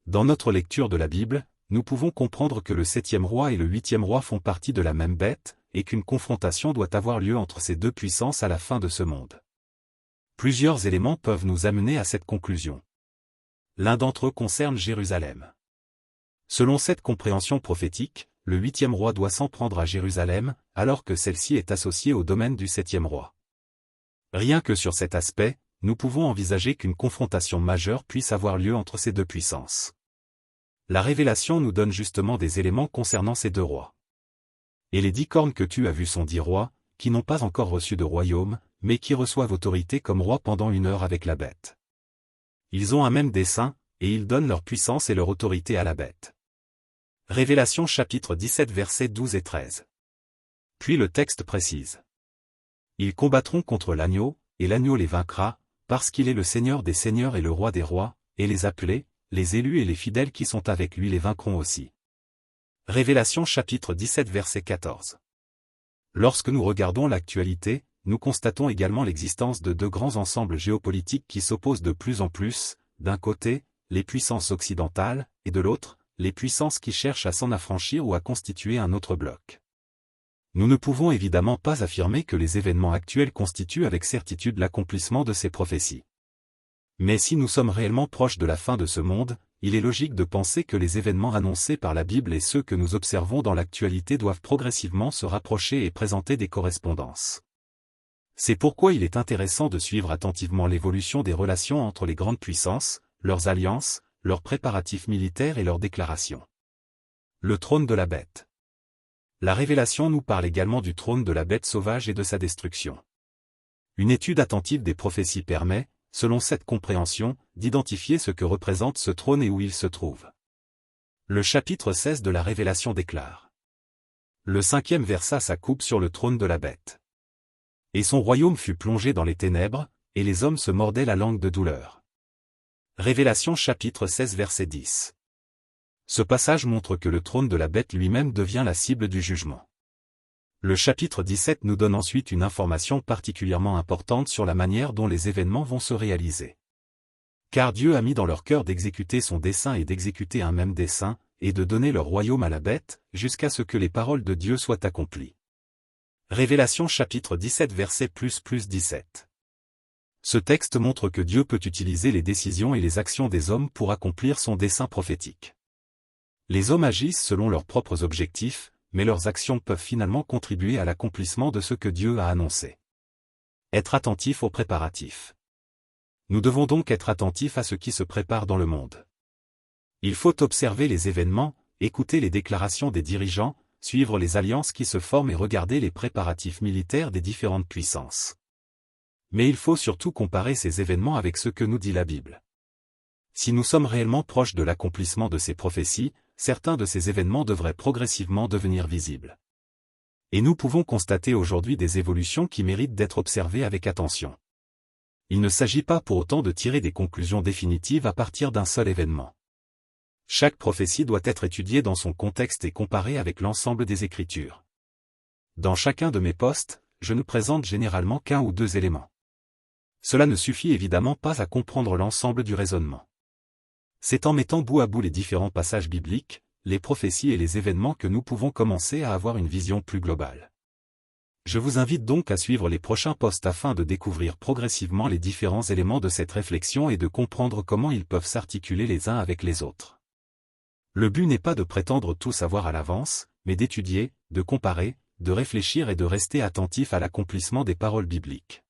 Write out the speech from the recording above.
Dans notre lecture de la Bible, nous pouvons comprendre que le 7e roi et le 8e roi font partie de la même bête, et qu'une confrontation doit avoir lieu entre ces deux puissances à la fin de ce monde. Plusieurs éléments peuvent nous amener à cette conclusion. L'un d'entre eux concerne Jérusalem. Selon cette compréhension prophétique, le 8e roi doit s'en prendre à Jérusalem, alors que celle-ci est associée au domaine du 7e roi. Rien que sur cet aspect, nous pouvons envisager qu'une confrontation majeure puisse avoir lieu entre ces deux puissances. La Révélation nous donne justement des éléments concernant ces deux rois. Et les 10 cornes que tu as vues sont 10 rois, qui n'ont pas encore reçu de royaume, mais qui reçoivent autorité comme rois pendant 1 heure avec la bête. Ils ont un même dessein, et ils donnent leur puissance et leur autorité à la bête. Révélation chapitre 17 versets 12 et 13. Puis le texte précise. Ils combattront contre l'agneau, et l'agneau les vaincra, parce qu'il est le Seigneur des seigneurs et le roi des rois, et les appelés, les élus et les fidèles qui sont avec lui les vaincront aussi. Révélation chapitre 17 verset 14. Lorsque nous regardons l'actualité, nous constatons également l'existence de deux grands ensembles géopolitiques qui s'opposent de plus en plus, d'un côté, les puissances occidentales, et de l'autre, les puissances qui cherchent à s'en affranchir ou à constituer un autre bloc. Nous ne pouvons évidemment pas affirmer que les événements actuels constituent avec certitude l'accomplissement de ces prophéties. Mais si nous sommes réellement proches de la fin de ce monde, il est logique de penser que les événements annoncés par la Bible et ceux que nous observons dans l'actualité doivent progressivement se rapprocher et présenter des correspondances. C'est pourquoi il est intéressant de suivre attentivement l'évolution des relations entre les grandes puissances, leurs alliances, leurs préparatifs militaires et leurs déclarations. Le trône de la bête. La Révélation nous parle également du trône de la bête sauvage et de sa destruction. Une étude attentive des prophéties permet, selon cette compréhension, d'identifier ce que représente ce trône et où il se trouve. Le chapitre 16 de la Révélation déclare. Le 5e versa sa coupe sur le trône de la bête. Et son royaume fut plongé dans les ténèbres, et les hommes se mordaient la langue de douleur. Révélation chapitre 16 verset 10. Ce passage montre que le trône de la bête lui-même devient la cible du jugement. Le chapitre 17 nous donne ensuite une information particulièrement importante sur la manière dont les événements vont se réaliser. Car Dieu a mis dans leur cœur d'exécuter son dessein et d'exécuter un même dessein, et de donner leur royaume à la bête, jusqu'à ce que les paroles de Dieu soient accomplies. Révélation chapitre 17 verset + 17. Ce texte montre que Dieu peut utiliser les décisions et les actions des hommes pour accomplir son dessein prophétique. Les hommes agissent selon leurs propres objectifs, mais leurs actions peuvent finalement contribuer à l'accomplissement de ce que Dieu a annoncé. Être attentif aux préparatifs. Nous devons donc être attentifs à ce qui se prépare dans le monde. Il faut observer les événements, écouter les déclarations des dirigeants, suivre les alliances qui se forment et regarder les préparatifs militaires des différentes puissances. Mais il faut surtout comparer ces événements avec ce que nous dit la Bible. Si nous sommes réellement proches de l'accomplissement de ces prophéties, certains de ces événements devraient progressivement devenir visibles. Et nous pouvons constater aujourd'hui des évolutions qui méritent d'être observées avec attention. Il ne s'agit pas pour autant de tirer des conclusions définitives à partir d'un seul événement. Chaque prophétie doit être étudiée dans son contexte et comparée avec l'ensemble des Écritures. Dans chacun de mes posts, je ne présente généralement qu'un ou deux éléments. Cela ne suffit évidemment pas à comprendre l'ensemble du raisonnement. C'est en mettant bout à bout les différents passages bibliques, les prophéties et les événements que nous pouvons commencer à avoir une vision plus globale. Je vous invite donc à suivre les prochains posts afin de découvrir progressivement les différents éléments de cette réflexion et de comprendre comment ils peuvent s'articuler les uns avec les autres. Le but n'est pas de prétendre tout savoir à l'avance, mais d'étudier, de comparer, de réfléchir et de rester attentif à l'accomplissement des paroles bibliques.